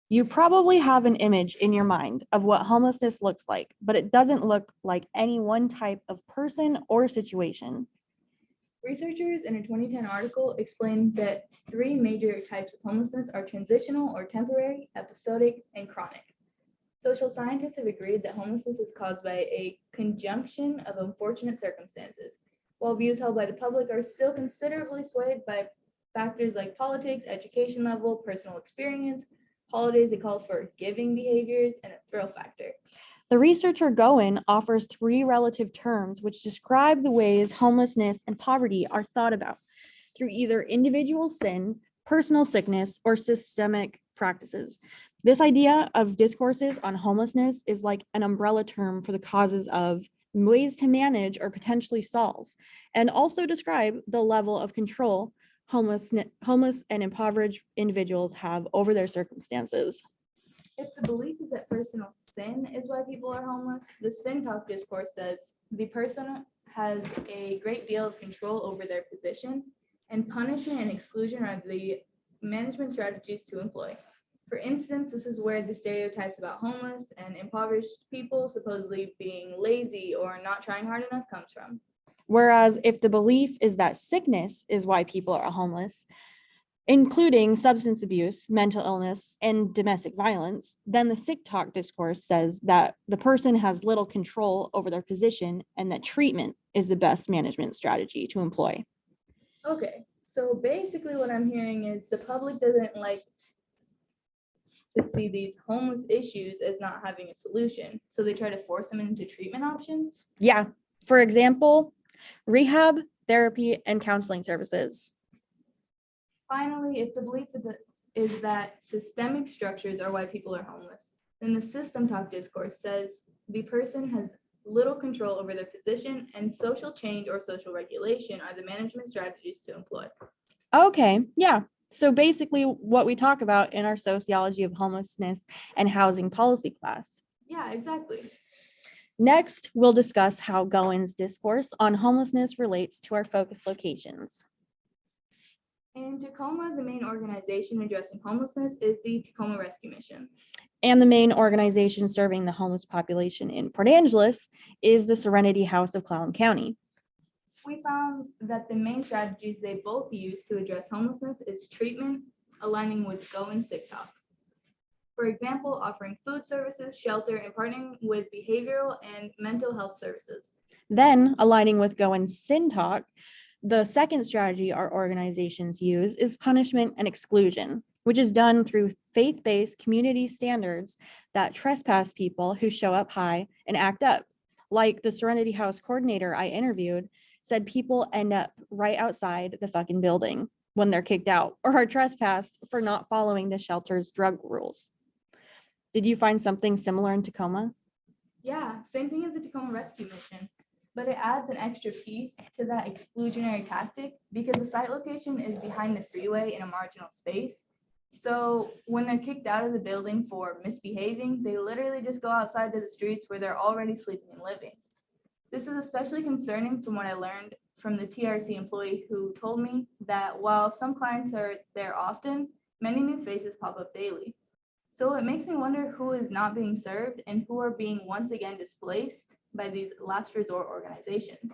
You probably have an image in your mind of what homelessness looks like, but it doesn't look like any one type of person or situation. Researchers in a 2010 article explained that three major types of homelessness are transitional or temporary, episodic, and chronic. Social scientists have agreed that homelessness is caused by a conjunction of unfortunate circumstances, while views held by the public are still considerably swayed by factors like politics, education level, personal experience, holidays that call for giving behaviors, and a thrill factor. The researcher Goen offers three relative terms which describe the ways homelessness and poverty are thought about through either individual sin, personal sickness, or systemic practices. This idea of discourses on homelessness is like an umbrella term for the causes of ways to manage or potentially solve, and also describe the level of control homeless and impoverished individuals have over their circumstances. If the belief is that personal sin is why people are homeless, the sin talk discourse says the person has a great deal of control over their position, and punishment and exclusion are the management strategies to employ. For instance, this is where the stereotypes about homeless and impoverished people supposedly being lazy or not trying hard enough comes from. Whereas if the belief is that sickness is why people are homeless, including substance abuse, mental illness, and domestic violence, then the sick talk discourse says that the person has little control over their position and that treatment is the best management strategy to employ. Okay, so basically what I'm hearing is the public doesn't like to see these homeless issues as not having a solution, so they try to force them into treatment options. Yeah, for example, rehab, therapy, and counseling services. Finally, if the belief is that systemic structures are why people are homeless, then the system talk discourse says the person has little control over their position and social change or social regulation are the management strategies to employ. Okay, yeah. So basically what we talk about in our sociology of homelessness and housing policy class. Yeah, exactly. Next, we'll discuss how Goen's discourse on homelessness relates to our focus locations. In Tacoma, the main organization addressing homelessness is the Tacoma Rescue Mission. And the main organization serving the homeless population in Port Angeles is the Serenity House of Clallam County. We found that the main strategies they both use to address homelessness is treatment, aligning with Goen Sick Talk. For example, offering food services, shelter, and partnering with behavioral and mental health services. Then, aligning with Goen's Sin Talk, the second strategy our organizations use is punishment and exclusion, which is done through faith-based community standards that trespass people who show up high and act up. Like the Serenity House coordinator I interviewed said people end up right outside the fucking building when they're kicked out or are trespassed for not following the shelter's drug rules. Did you find something similar in Tacoma? Yeah, same thing as the Tacoma Rescue Mission, but it adds an extra piece to that exclusionary tactic because the site location is behind the freeway in a marginal space. So when they're kicked out of the building for misbehaving, they literally just go outside to the streets where they're already sleeping and living. This is especially concerning from what I learned from the TRC employee who told me that while some clients are there often, many new faces pop up daily. So it makes me wonder who is not being served and who are being once again displaced by these last resort organizations.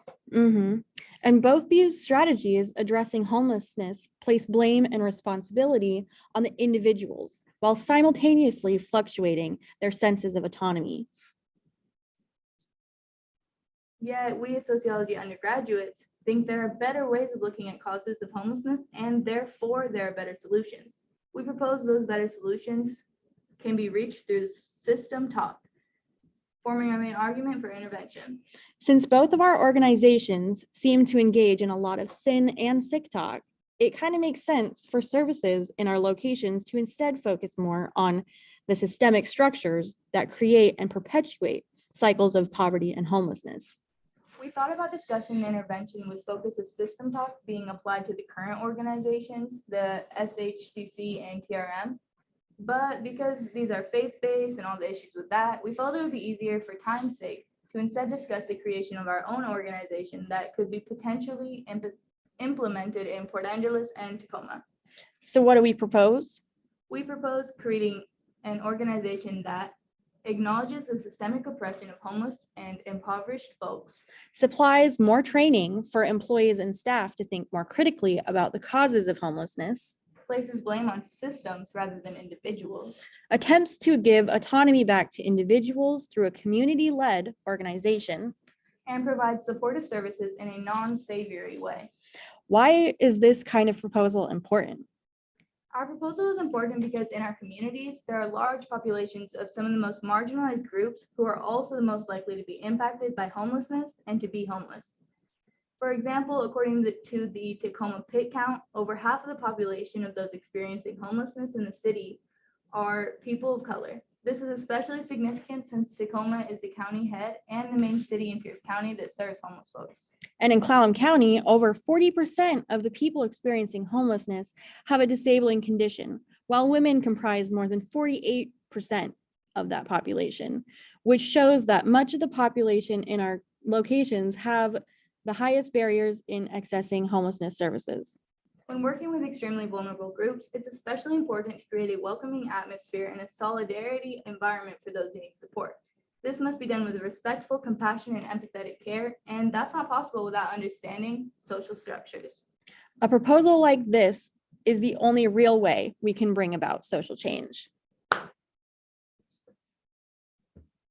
And both these strategies addressing homelessness place blame and responsibility on the individuals while simultaneously fluctuating their senses of autonomy. Yet we as sociology undergraduates think there are better ways of looking at causes of homelessness and therefore there are better solutions. We propose those better solutions can be reached through system talk, forming our main argument for intervention. Since both of our organizations seem to engage in a lot of sin and sick talk, it kind of makes sense for services in our locations to instead focus more on the systemic structures that create and perpetuate cycles of poverty and homelessness. We thought about discussing the intervention with focus of system talk being applied to the current organizations, the SHCC and TRM. But because these are faith-based and all the issues with that, we felt it would be easier for time's sake to instead discuss the creation of our own organization that could be potentially implemented in Port Angeles and Tacoma. So what do we propose? We propose creating an organization that acknowledges the systemic oppression of homeless and impoverished folks, supplies more training for employees and staff to think more critically about the causes of homelessness, places blame on systems rather than individuals, attempts to give autonomy back to individuals through a community-led organization. and provides supportive services in a non-savory way. Why is this kind of proposal important? Our proposal is important because in our communities, there are large populations of some of the most marginalized groups who are also the most likely to be impacted by homelessness and to be homeless. For example, according to the Tacoma pit count, over half of the population of those experiencing homelessness in the city are people of color. This is especially significant since Tacoma is the county head and the main city in Pierce County that serves homeless folks. And in Clallam County, over 40% of the people experiencing homelessness have a disabling condition, while women comprise more than 48% of that population, which shows that much of the population in our locations have the highest barriers in accessing homelessness services. When working with extremely vulnerable groups, it's especially important to create a welcoming atmosphere and a solidarity environment for those needing support. This must be done with respectful, compassionate, and empathetic care, and that's not possible without understanding social structures. A proposal like this is the only real way we can bring about social change.